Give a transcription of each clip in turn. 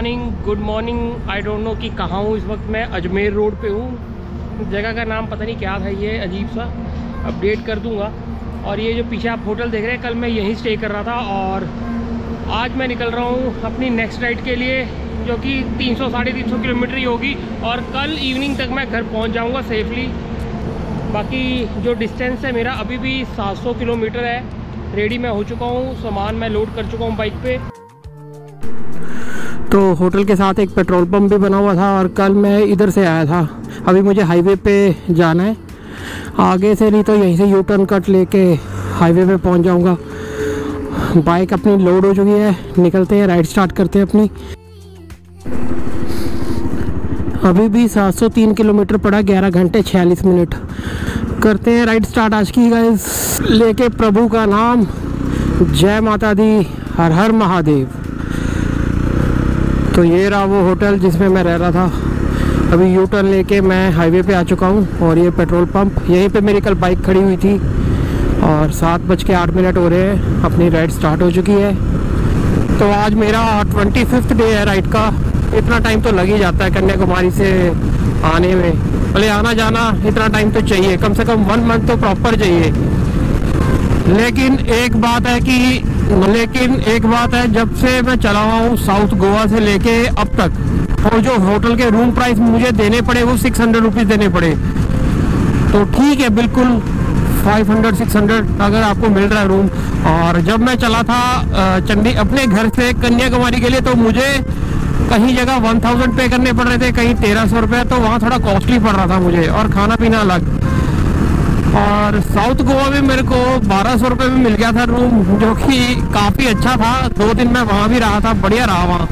Good morning. I don't know कि कहाँ हूँ इस वक्त। मैं अजमेर रोड पे हूँ। जगह का नाम पता नहीं क्या था, ये अजीब सा, अपडेट कर दूँगा। और ये जो पीछे आप होटल देख रहे हैं, कल मैं यहीं स्टे कर रहा था और आज मैं निकल रहा हूँ अपनी नेक्स्ट राइड के लिए, जो कि 300-350 किलोमीटर ही होगी और कल इवनिंग तक मैं घर पहुँच जाऊँगा सेफली। बाकी जो डिस्टेंस है मेरा अभी भी 700 किलोमीटर है। रेडी मैं हो चुका हूँ, सामान मैं लोड कर चुका हूँ बाइक पे। तो होटल के साथ एक पेट्रोल पंप भी बना हुआ था और कल मैं इधर से आया था। अभी मुझे हाईवे पे जाना है, आगे से नहीं तो यहीं से यू टर्न कट लेके हाईवे पे पहुंच जाऊंगा। बाइक अपनी लोड हो चुकी है, निकलते हैं, राइड स्टार्ट करते हैं अपनी। अभी भी 703 किलोमीटर पड़ा, 11 घंटे 46 मिनट। करते हैं राइड स्टार्ट आज की गाइस, लेके प्रभु का नाम। जय माता दी, हर हर महादेव। तो ये रहा वो होटल जिसमें मैं रह रहा था। अभी यू टर्न लेके मैं हाईवे पे आ चुका हूँ और ये पेट्रोल पंप, यहीं पे मेरी कल बाइक खड़ी हुई थी। और 7:08 हो रहे हैं, अपनी राइड स्टार्ट हो चुकी है। तो आज मेरा 25वां डे है राइड का। इतना टाइम तो लग ही जाता है कन्याकुमारी से आने में, भले आना जाना इतना टाइम तो चाहिए, कम से कम 1 मंथ तो प्रॉपर चाहिए। लेकिन एक बात है, जब से मैं चला हुआ हूँ साउथ गोवा से लेके अब तक, और जो होटल के रूम प्राइस मुझे देने पड़े वो 600 रुपीज़ देने पड़े। तो ठीक है, बिल्कुल 500-600 अगर आपको मिल रहा है रूम। और जब मैं चला था अपने घर से कन्याकुमारी के लिए, तो मुझे कहीं जगह 1000 पे करने पड़ रहे थे, कहीं 1300 रुपये। तो वहाँ थोड़ा कॉस्टली पड़ रहा था मुझे, और खाना पीना अलग। और साउथ गोवा में मेरे को 1200 रुपये में मिल गया था रूम, जो कि काफ़ी अच्छा था। 2 दिन मैं वहाँ भी रहा था, बढ़िया रहा वहाँ।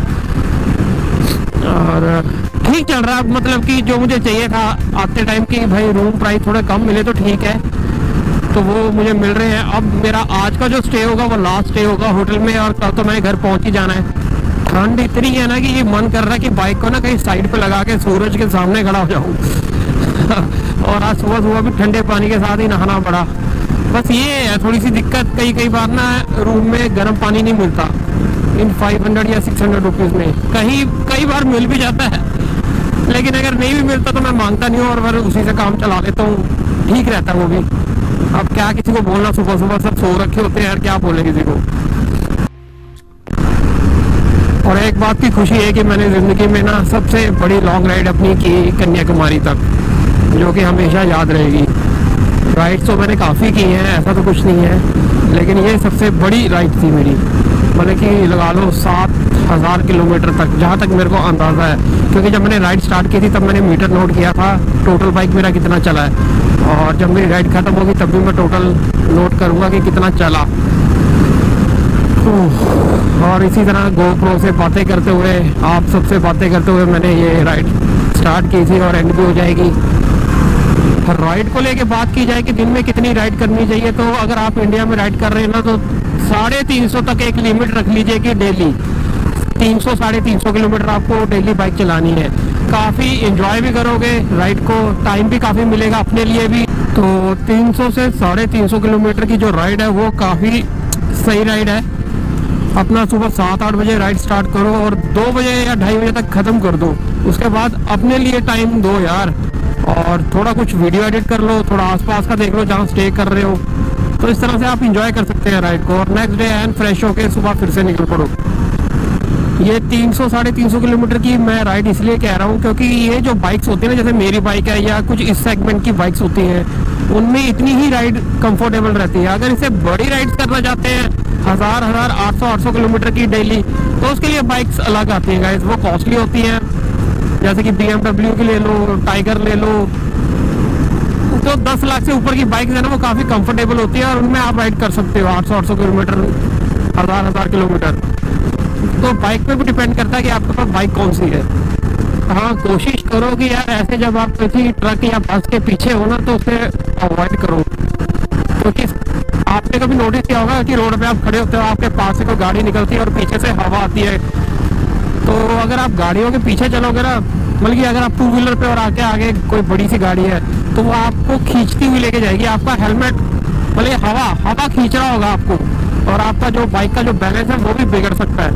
और ठीक चल रहा, मतलब कि जो मुझे चाहिए था आते टाइम की, भाई रूम प्राइस थोड़े कम मिले तो ठीक है, तो वो मुझे मिल रहे हैं। अब मेरा आज का जो स्टे होगा वो लास्ट स्टे होगा होटल में, और कल तो मैंने घर पहुँच ही जाना है। ठंड इतनी है ना कि ये मन कर रहा है कि बाइक को ना कहीं साइड पे लगा के सूरज के सामने खड़ा हो जाऊँ। और आज सुबह भी ठंडे पानी के साथ ही नहाना पड़ा। बस ये है थोड़ी सी दिक्कत, कई बार ना रूम में गर्म पानी नहीं मिलता इन 500 या 600 रुपीज़ में। कई बार मिल भी जाता है, लेकिन अगर नहीं भी मिलता तो मैं मांगता नहीं हूँ और फिर उसी से काम चला लेता हूँ, ठीक रहता है वो भी। अब क्या किसी को बोलना, सुबह सब सो रखे होते हैं यार, क्या बोले किसी को। और एक बात की खुशी है कि मैंने ज़िंदगी में ना सबसे बड़ी लॉन्ग राइड अपनी की कन्याकुमारी तक, जो कि हमेशा याद रहेगी। राइड्स तो मैंने काफ़ी की हैं, ऐसा तो कुछ नहीं है, लेकिन ये सबसे बड़ी राइड थी मेरी। मतलब कि लगा लो 7000 किलोमीटर तक, जहाँ तक मेरे को अंदाज़ा है। क्योंकि जब मैंने राइड स्टार्ट की थी तब मैंने मीटर नोट किया था टोटल बाइक मेरा कितना चला है, और जब मेरी राइड ख़त्म होगी तब भी मैं टोटल नोट करूँगा कि कितना चला। और इसी तरह GoPro से बातें करते हुए, आप सबसे बातें करते हुए मैंने ये राइड स्टार्ट की थी और एंड भी हो जाएगी। राइड को लेके बात की जाए कि दिन में कितनी राइड करनी चाहिए, तो अगर आप इंडिया में राइड कर रहे हैं ना, तो 350 तक एक लिमिट रख लीजिए कि डेली 300-350 किलोमीटर आपको डेली बाइक चलानी है। काफ़ी इंजॉय भी करोगे राइड को, टाइम भी काफ़ी मिलेगा अपने लिए भी। तो 300 से 350 किलोमीटर की जो राइड है वो काफ़ी सही राइड है। अपना सुबह 7-8 बजे राइड स्टार्ट करो और 2 बजे या 2:30 बजे तक ख़त्म कर दो। उसके बाद अपने लिए टाइम दो यार, और थोड़ा कुछ वीडियो एडिट कर लो, थोड़ा आसपास का देख लो जहाँ स्टे कर रहे हो। तो इस तरह से आप इंजॉय कर सकते हैं राइड को, और नेक्स्ट डे एंड फ्रेश होके सुबह फिर से निकल पड़ो। ये 300-350 किलोमीटर की मैं राइड इसलिए कह रहा हूँ क्योंकि ये जो बाइक्स होती है ना, जैसे मेरी बाइक है या कुछ इस सेगमेंट की बाइक्स होती हैं, उनमें इतनी ही राइड कंफर्टेबल रहती है। अगर इसे बड़ी राइड्स करना चाहते हैं 1000-800 किलोमीटर की डेली, तो उसके लिए बाइक्स अलग आती हैं गाइस, वो कॉस्टली होती हैं। जैसे कि BMW की ले लो, टाइगर ले लो, तो 10 लाख से ऊपर की बाइक्स है ना, वो काफ़ी कंफर्टेबल होती है और उनमें आप राइड कर सकते हो 800 किलोमीटर, 1000 किलोमीटर। तो बाइक पे भी डिपेंड करता है कि आपके पास बाइक कौन सी है। हाँ, कोशिश करो कि यार ऐसे जब आप किसी ट्रक या बस के पीछे हो ना, तो उसे अवॉइड करो। क्योंकि आपने कभी नोटिस किया होगा कि रोड पे आप खड़े होते हो, आपके पास से कोई गाड़ी निकलती है और पीछे से हवा आती है। तो अगर आप गाड़ियों के पीछे चलोगे ना, मतलब कि अगर आप 2 व्हीलर पे और आगे कोई बड़ी सी गाड़ी है, तो वो आपको खींचती हुई लेके जाएगी। आपका हेलमेट, मतलब हवा खींच रहा होगा आपको, और आपका जो बाइक का जो बैलेंस है वो भी बिगड़ सकता है।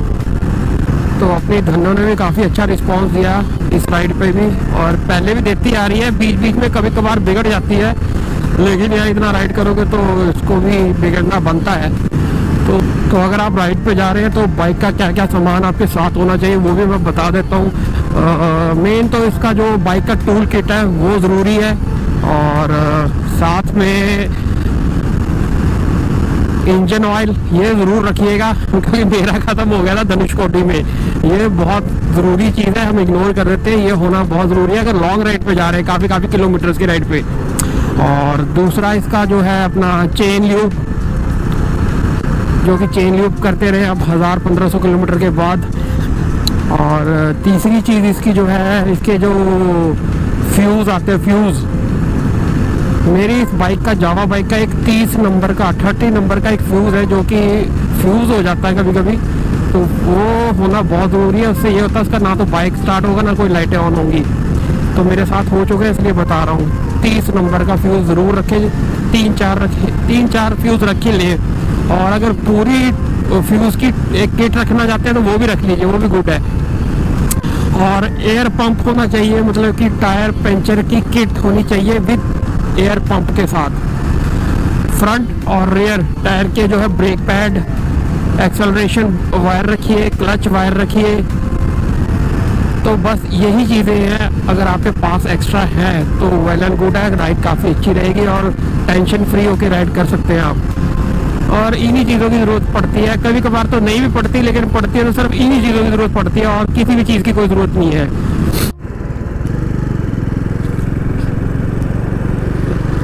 तो अपनी धन्नो ने भी काफ़ी अच्छा रिस्पांस दिया इस राइड पे भी, और पहले भी देती आ रही है, बीच बीच में कभी कभार बिगड़ जाती है, लेकिन यार इतना राइड करोगे तो इसको भी बिगड़ना बनता है। तो अगर आप राइड पे जा रहे हैं तो बाइक का क्या क्या सामान आपके साथ होना चाहिए वो भी मैं बता देता हूँ। मेन तो इसका जो बाइक का टूल किट है वो ज़रूरी है, और साथ में इंजन ऑयल ये ज़रूर रखिएगा, क्योंकि मेरा ख़त्म हो गया था धनुषकोटी में। ये बहुत ज़रूरी चीज़ है, हम इग्नोर कर देते हैं, ये होना बहुत ज़रूरी है अगर लॉन्ग राइड पे जा रहे हैं, काफ़ी किलोमीटर्स की राइड पे। और दूसरा इसका जो है अपना चेन ल्यूब, जो कि चेन ल्यूब करते रहे अब 1000-1500 किलोमीटर के बाद। और तीसरी चीज़ इसकी जो है, इसके जो फ्यूज़ आते हैं, फ्यूज़ मेरी इस बाइक का, जावा बाइक का एक 30 नंबर का 30 नंबर का एक फ्यूज़ है, जो कि फ्यूज़ हो जाता है कभी कभी, तो वो होना बहुत ज़रूरी है। उससे ये होता है उसका ना तो बाइक स्टार्ट होगा ना कोई लाइटें ऑन होंगी। तो मेरे साथ हो चुके हैं इसलिए बता रहा हूँ। 30 नंबर का फ्यूज़ ज़रूर रखें, 3-4 फ्यूज़ रखे ले। और अगर पूरी फ्यूज़ की एक किट रखना चाहते हैं तो वो भी रख लीजिए, वो भी गुड है। और एयर पंप होना चाहिए, मतलब कि टायर पंचर की किट होनी चाहिए विद एयर पंप के साथ। फ्रंट और रियर टायर के जो है ब्रेक पैड, एक्सेलरेशन वायर रखिए, क्लच वायर रखिए। तो बस यही चीज़ें हैं, अगर आपके पास एक्स्ट्रा है तो वेल एंड गुड है, राइड काफ़ी अच्छी रहेगी और टेंशन फ्री होकर राइड कर सकते हैं आप। और इन्हीं चीज़ों की ज़रूरत पड़ती है, कभी कभार तो नहीं भी पड़ती, लेकिन पड़ती है तो सिर्फ इन्हीं चीज़ों की ज़रूरत पड़ती है और किसी भी चीज़ की कोई ज़रूरत नहीं है।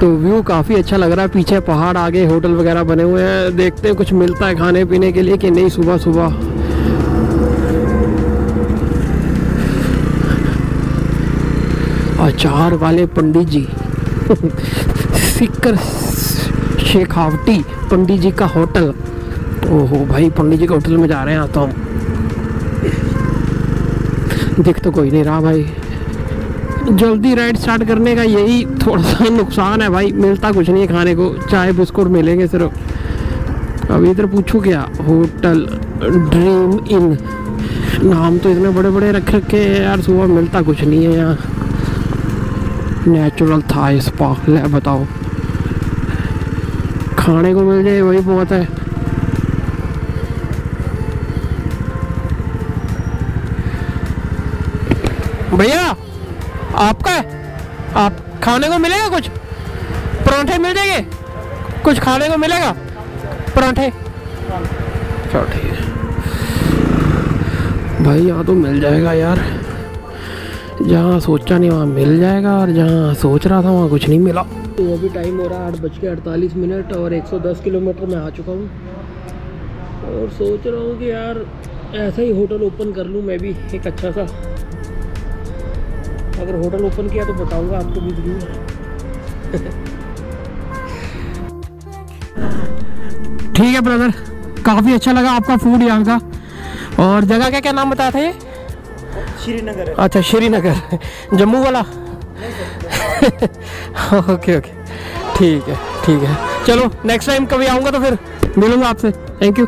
तो व्यू काफ़ी अच्छा लग रहा है, पीछे पहाड़, आगे होटल वगैरह बने हुए हैं। देखते हैं कुछ मिलता है खाने पीने के लिए कि नहीं सुबह सुबह। अचार वाले पंडित जी सिक्कर शेखावटी पंडित जी का होटल। ओहो भाई, पंडित जी के होटल में जा रहे हैं। आता हूँ, दिख तो कोई नहीं रहा भाई। जल्दी राइड स्टार्ट करने का यही थोड़ा सा नुकसान है भाई, मिलता कुछ नहीं है खाने को, चाय बिस्कुट मिलेंगे सिर्फ। अब इधर पूछू क्या, होटल ड्रीम इन, नाम तो इतने बड़े बड़े रख रखे हैं यार, सुबह मिलता कुछ नहीं है यहाँ। नेचुरल थाई स्पा, ले बताओ, खाने को मिल जाए वही बहुत है। भैया आपका है, आप खाने को मिलेगा, कुछ परांठे मिल जाएंगे, कुछ खाने को मिलेगा, परांठे। चलो ठीक है भाई, यहाँ तो मिल जाएगा यार, जहाँ सोचा नहीं वहाँ मिल जाएगा, और जहाँ सोच रहा था वहाँ कुछ नहीं मिला। तो अभी टाइम हो रहा है 8:48 और 110 किलोमीटर में आ चुका हूँ, और सोच रहा हूँ कि यार ऐसा ही होटल ओपन कर लूँ मैं भी एक अच्छा सा। अगर होटल ओपन किया तो बताऊंगा आपको भी जरूर। ठीक है ब्रदर, काफ़ी अच्छा लगा आपका फूड यहाँ का। और जगह का क्या नाम बताया था ये? श्रीनगर। अच्छा श्रीनगर, जम्मू वाला। ओके ठीक है, चलो नेक्स्ट टाइम कभी आऊँगा तो फिर मिलूँगा आपसे। Thank you.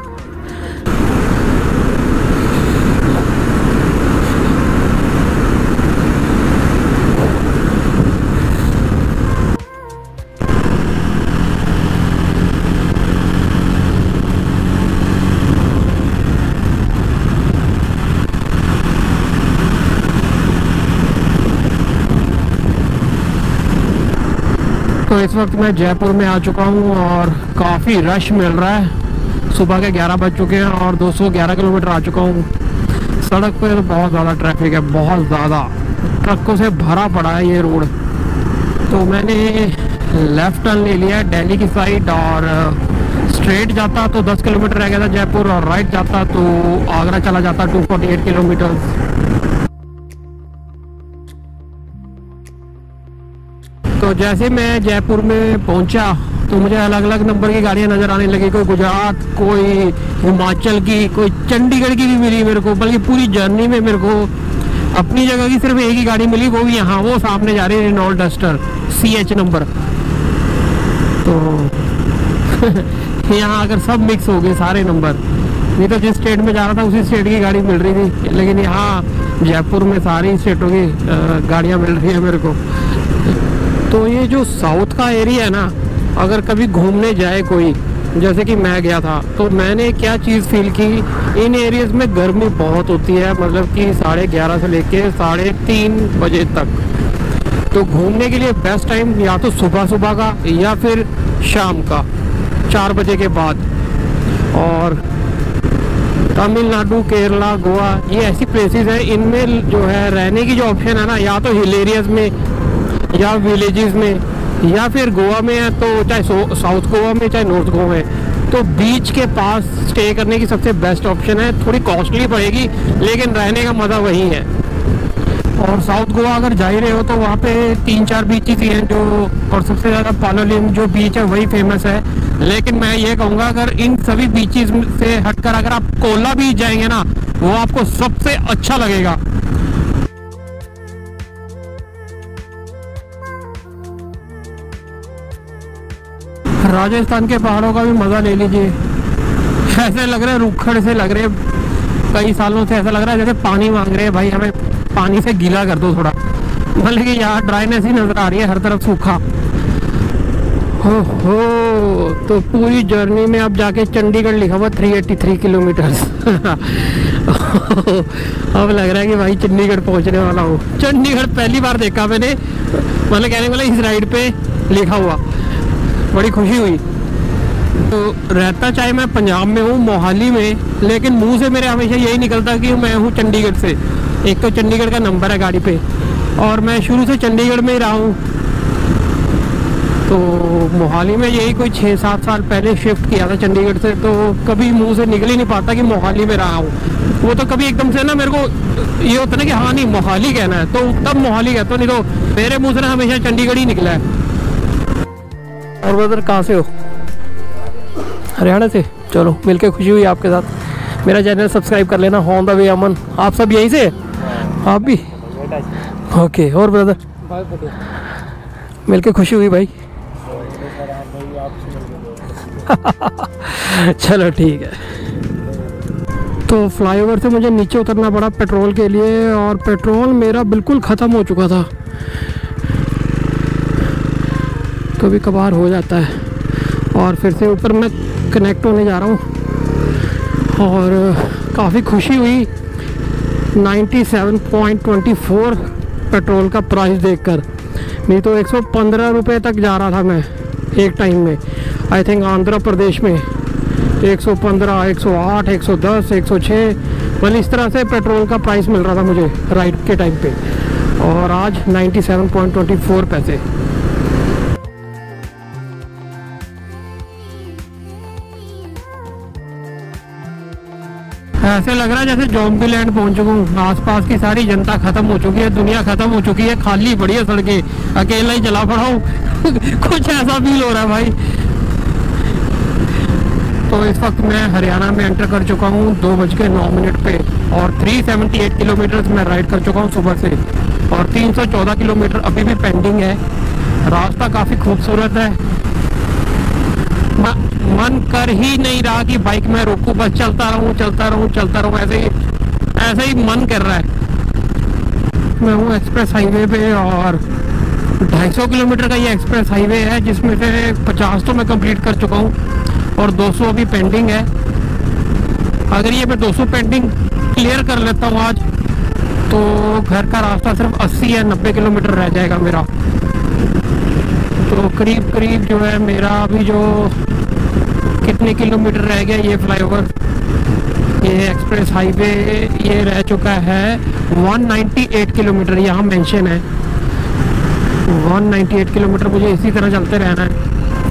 तो इस वक्त मैं जयपुर में आ चुका हूँ और काफ़ी रश मिल रहा है। सुबह के 11 बज चुके हैं और 211 किलोमीटर आ चुका हूँ। सड़क पे तो बहुत ज़्यादा ट्रैफिक है, बहुत ज़्यादा ट्रकों से भरा पड़ा है ये रोड। तो मैंने लेफ़्ट टर्न ले लिया है दिल्ली की साइड, और स्ट्रेट जाता तो 10 किलोमीटर रह गया था जयपुर, और राइट जाता तो आगरा चला जाता 248 किलोमीटर। तो जैसे मैं जयपुर में पहुंचा तो मुझे अलग अलग नंबर की गाड़ियां नज़र आने लगी, कोई गुजरात, कोई हिमाचल की, कोई चंडीगढ़ की भी मिली मेरे को। बल्कि पूरी जर्नी में मेरे को अपनी जगह की सिर्फ एक ही गाड़ी मिली, वो भी यहाँ, वो सामने जा रही है रेनॉल्ट डस्टर CH नंबर। तो यहाँ अगर सब मिक्स हो गए सारे नंबर, नहीं तो जिस स्टेट में जा रहा था उसी स्टेट की गाड़ी मिल रही थी, लेकिन यहाँ जयपुर में सारी स्टेटों की गाड़ियाँ मिल रही है मेरे को। तो ये जो साउथ का एरिया है ना, अगर कभी घूमने जाए कोई, जैसे कि मैं गया था, तो मैंने क्या चीज़ फील की, इन एरियाज़ में गर्मी बहुत होती है, मतलब कि 11:30 से लेके 3:30 बजे तक। तो घूमने के लिए बेस्ट टाइम या तो सुबह का या फिर शाम का 4 बजे के बाद। और तमिलनाडु, केरला, गोवा, ये ऐसी प्लेसेस है, इनमें जो है रहने की जो ऑप्शन है ना, या तो हिल एरियाज़ में या विलेजेस में, या फिर गोवा में है तो चाहे साउथ गोवा में चाहे नॉर्थ गोवा में, तो बीच के पास स्टे करने की सबसे बेस्ट ऑप्शन है। थोड़ी कॉस्टली पड़ेगी लेकिन रहने का मज़ा वही है। और साउथ गोवा अगर जा ही रहे हो तो वहाँ पे 3-4 बीचेस ही हैं जो, और सबसे ज़्यादा पालोलिम जो बीच है वही फेमस है। लेकिन मैं ये कहूँगा अगर इन सभी बीचेस से हटकर अगर आप कोला बीच जाएंगे ना, वो आपको सबसे अच्छा लगेगा। राजस्थान के पहाड़ों का भी मज़ा ले लीजिए। ऐसे लग रहे हैं, रूखड़ से लग रहे हैं, कई सालों से ऐसा लग रहा है जैसे पानी मांग रहे हैं, भाई हमें पानी से गीला कर दो थोड़ा। मतलब कि यहाँ ड्राइनेस ही नज़र आ रही है, हर तरफ सूखा। हो तो पूरी जर्नी में अब जाके चंडीगढ़ लिखा हुआ 383 किलोमीटर्स। अब लग रहा है कि भाई चंडीगढ़ पहुँचने वाला हूँ। चंडीगढ़ पहली बार देखा मैंने, मतलब कहने वाला इस राइड पे लिखा हुआ, बड़ी खुशी हुई। तो रहता चाहे मैं पंजाब में हूँ, मोहाली में, लेकिन मुंह से मेरे हमेशा यही निकलता कि मैं हूँ चंडीगढ़ से। एक तो चंडीगढ़ का नंबर है गाड़ी पे, और मैं शुरू से चंडीगढ़ में ही रहा हूँ। तो मोहाली में यही कोई 6-7 साल पहले शिफ्ट किया था चंडीगढ़ से, तो कभी मुंह से निकल ही नहीं पाता कि मोहाली में रहा हूँ। वो तो कभी एकदम से ना मेरे को ये होता ना कि हाँ नहीं मोहाली कहना है, तो तब मोहाली कहता, नहीं तो मेरे मुँह से ना हमेशा चंडीगढ़ ही निकला है। और ब्रदर कहाँ से हो? हरियाणा से। चलो मिलके खुशी हुई आपके साथ। मेरा चैनल सब्सक्राइब कर लेना, ऑन द वे अमन। आप सब यहीं से? आप भी? ओके। और ब्रदर मिलके खुशी हुई भाई। चलो ठीक है। तो फ्लाईओवर से मुझे नीचे उतरना पड़ा पेट्रोल के लिए, और पेट्रोल मेरा बिल्कुल ख़त्म हो चुका था। तो भी कभार हो जाता है। और फिर से ऊपर मैं कनेक्ट होने जा रहा हूँ, और काफ़ी खुशी हुई 97.24 पेट्रोल का प्राइस देखकर। नहीं तो 115 रुपये तक जा रहा था मैं एक टाइम में। आई थिंक आंध्र प्रदेश में 115, 108, 110, 106, मतलब इस तरह से पेट्रोल का प्राइस मिल रहा था मुझे राइड के टाइम पे। और आज 97.24 पैसे। ऐसे लग रहा है जैसे ज़ॉम्बी लैंड पहुंच चुका हूँ। आसपास की सारी जनता खत्म हो चुकी है, दुनिया खत्म हो चुकी है, खाली पड़ी है सड़कें, अकेला ही चला पड़ा हूँ। कुछ ऐसा फील हो रहा है भाई। तो इस वक्त मैं हरियाणा में एंटर कर चुका हूँ 2:09 पे, और 378 किलोमीटर मैं राइड कर चुका हूँ सुबह से, और 314 किलोमीटर अभी भी पेंडिंग है। रास्ता काफ़ी खूबसूरत है, मन कर ही नहीं रहा कि बाइक में रोकूं, बस चलता रहूं, ऐसे ही मन कर रहा है। मैं हूँ एक्सप्रेस हाईवे पे, और 250 किलोमीटर का ये एक्सप्रेस हाईवे है, जिसमें से 50 तो मैं कंप्लीट कर चुका हूँ और 200 अभी पेंडिंग है। अगर ये मैं 200 पेंडिंग क्लियर कर लेता हूँ आज, तो घर का रास्ता सिर्फ 80 या 90 किलोमीटर रह जाएगा मेरा। तो करीब करीब जो है मेरा अभी जो कितने किलोमीटर रह गया, ये फ्लाईओवर, ये एक्सप्रेस हाईवे, ये रह चुका है 198 किलोमीटर। यहाँ मेंशन है 198 किलोमीटर। मुझे इसी तरह चलते रहना है,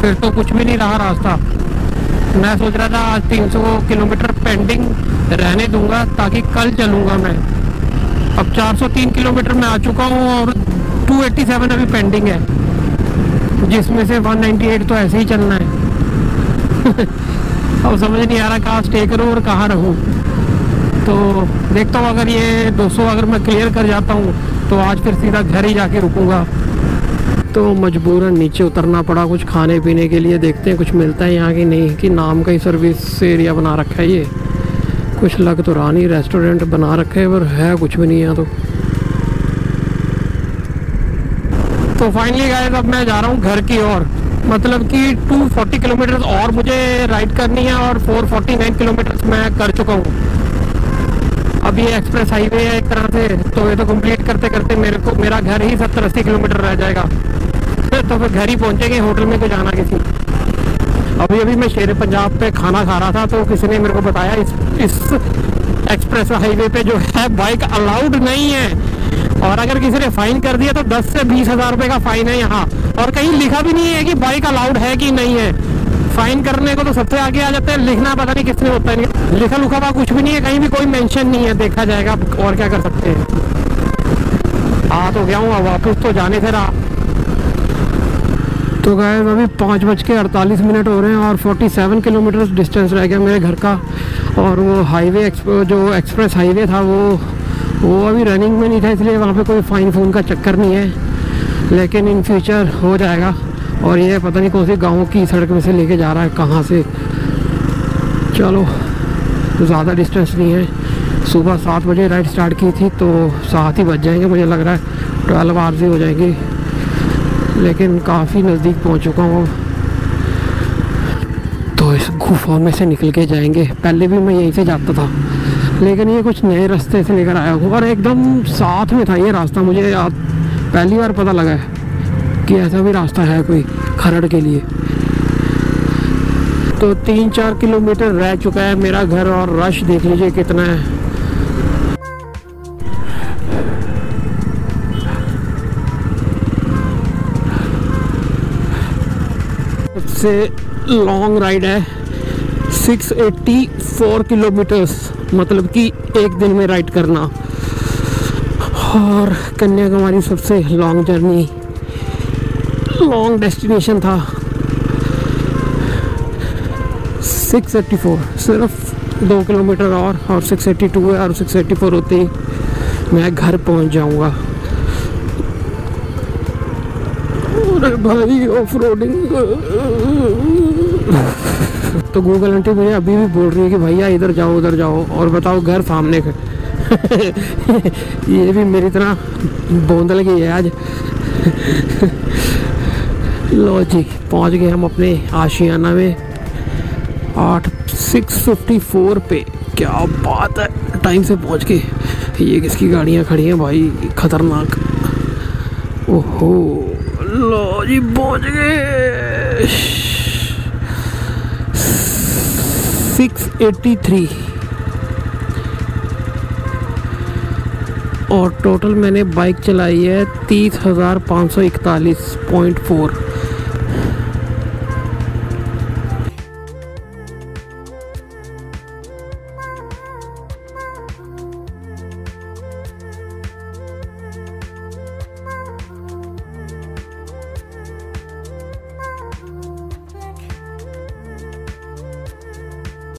फिर तो कुछ भी नहीं रहा रास्ता। मैं सोच रहा था आज 300 किलोमीटर पेंडिंग रहने दूंगा ताकि कल चलूँगा मैं। अब 403 किलोमीटर में आ चुका हूँ, और 287 अभी पेंडिंग है, जिसमें से 198 तो ऐसे ही चलना है। अब समझ नहीं आ रहा कहाँ स्टे करूँ और कहाँ रहूँ। तो देखता हूँ, अगर ये 200 अगर मैं क्लियर कर जाता हूँ तो आज फिर सीधा घर ही जाके रुकूँगा। तो मजबूरन नीचे उतरना पड़ा कुछ खाने पीने के लिए। देखते हैं कुछ मिलता है यहाँ की नहीं, कि नाम का ही सर्विस एरिया बना रखा है ये। कुछ लग तो रहा नहीं, रेस्टोरेंट बना रखे हैं पर है कुछ भी नहीं यहाँ तो फाइनली गाइस अब मैं जा रहा हूँ घर की ओर। मतलब कि 240 किलोमीटर और मुझे राइड करनी है और 449 किलोमीटर मैं कर चुका हूँ। अब ये एक्सप्रेस हाईवे है एक तरह से, तो ये तो कंप्लीट करते करते मेरा घर ही 70-80 किलोमीटर रह जाएगा। तो फिर घर ही पहुँचेंगे, होटल में तो जाना किसी। अभी मैं शेर पंजाब पे खाना खा रहा था तो किसी ने मेरे को बताया इस एक्सप्रेस हाईवे पे जो है बाइक अलाउड नहीं है, और अगर किसी ने फाइन कर दिया तो 10 से 20 हज़ार रुपये का फाइन है यहाँ। और कहीं लिखा भी नहीं है कि बाइक अलाउड है कि नहीं है। फाइन करने को तो सबसे आगे आ जाते हैं, लिखना पता नहीं किसने होता है। लिखा लुखा हुआ कुछ भी नहीं है, कहीं भी कोई मेंशन नहीं है, देखा जाएगा और क्या कर सकते हैं। आ तो गया हूँ, वापस तो जाने से रहा। तो गाइस अभी 5:48 हो रहे हैं और 47 किलोमीटर डिस्टेंस रह गया मेरे घर का। और वो हाईवे जो एक्सप्रेस हाईवे था वो अभी रनिंग में नहीं था, इसलिए वहाँ पे कोई फाइन फून का चक्कर नहीं है, लेकिन इन फ्यूचर हो जाएगा। और ये पता नहीं कौन सी गाँव की सड़क में से लेके जा रहा है, कहाँ से। चलो ज़्यादा डिस्टेंस नहीं है। सुबह 7 बजे राइड स्टार्ट की थी तो 7 ही बज जाएंगे, मुझे लग रहा है 12 आवर्स ही हो जाएंगी, लेकिन काफ़ी नज़दीक पहुंच चुका हूँ। तो इस गुफा में से निकल के जाएंगे। पहले भी मैं यहीं से जाता था, लेकिन ये कुछ नए रास्ते से लेकर आया हूँ और एकदम साथ में था ये रास्ता। मुझे पहली बार पता लगा है कि ऐसा भी रास्ता है कोई खरड़ के लिए। तो 3-4 किलोमीटर रह चुका है मेरा घर और रश देख लीजिए कितना है। सबसे लॉन्ग राइड है, 684 किलोमीटर्स, मतलब कि एक दिन में राइड करना। और कन्याकुमारी सबसे लॉन्ग जर्नी, लॉन्ग डेस्टिनेशन था। 684, सिर्फ 2 किलोमीटर और 682 है, और 684 होते ही मैं घर पहुंच जाऊंगा। अरे भाई ऑफ रोडिंग। तो गूगल आंटी मुझे अभी भी बोल रही है कि भैया इधर जाओ उधर जाओ, और बताओ घर सामने का। ये भी मेरी तरह बोंदल गई है आज। लो जी पहुंच गए हम अपने आशियाना में 6:54 पे। क्या बात है, टाइम से पहुंच के। ये किसकी गाड़ियां खड़ी हैं भाई, खतरनाक। ओहो लो जी पहुंच गए 683। और टोटल मैंने बाइक चलाई है 30,541.4।